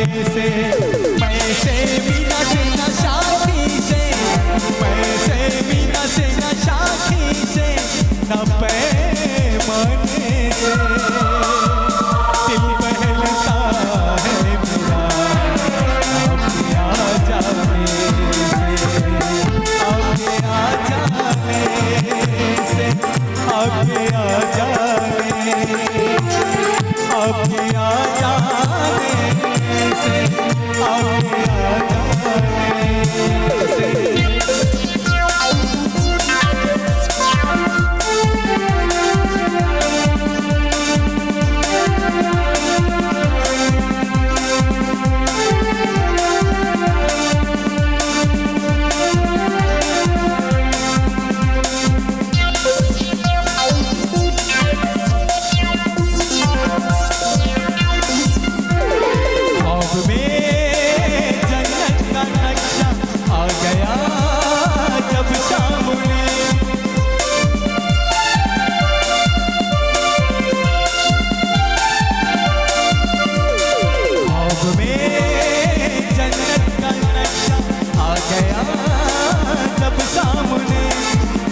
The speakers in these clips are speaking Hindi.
से, मैं से बिना से नशा से, मैं से बिना से नशा से, न पैमाने से दिल बहलता है मेरा, आपके आ जाने से, आपके आ जाने से, आपके आ जाने, आपके आ जाने से, आपके आ जाने से।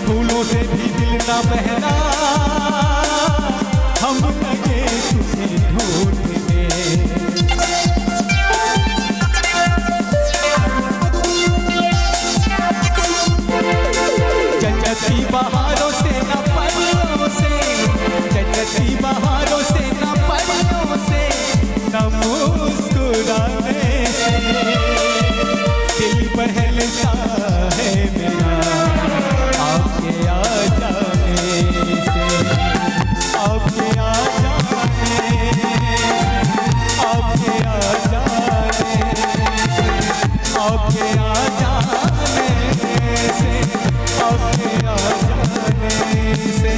फूलों से भी दिल ना बहला, हम लगे तुझे ढूंढने, जन्नती बहारों से न पलकों से, जन्नती बहारों से न पलकों से, न मुस्कुराने से दिल बहलता है मेरा, आपके आ जाने से, आपके आ जाने, आपके आ जाने, आपके आ जाने से, आपके आ जाने से।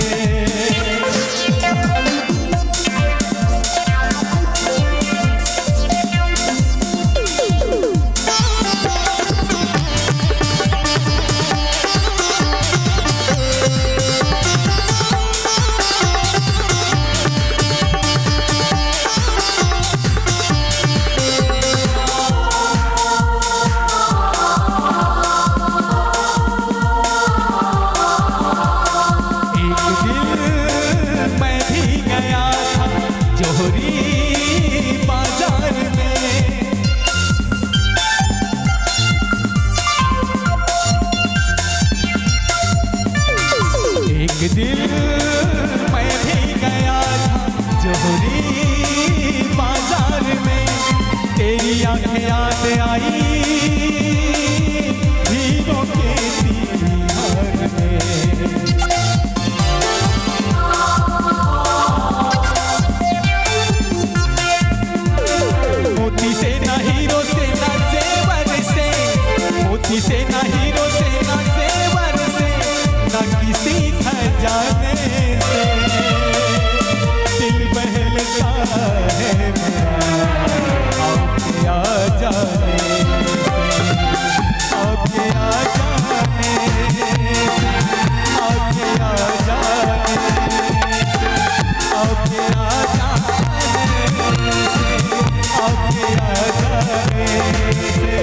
दिल मैं भी गया था जोहरी बाजार में, तेरी आंखें याद आई हीरों के दीवार में, मोती से ना हीरो से ना जेवर से, मोती से ना हीरो से ना जेवर से, ना किसी जाने से दिल बहलता है मेरा, आपके आ जाने से, आपके आ जाने से, आपके आ जाने से, आपके आ जाने से, आपके आ जाने से।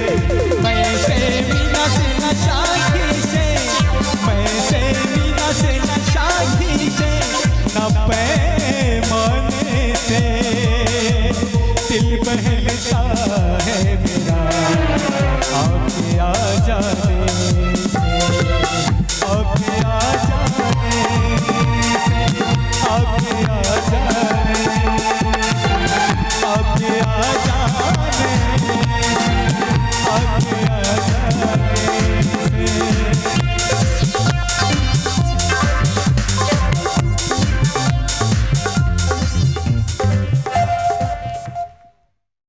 मैं से बिना से नशा से, मैं से बिना से नशा से, न पैमाने से दिल बहलता है मेरा, आपके आ जाने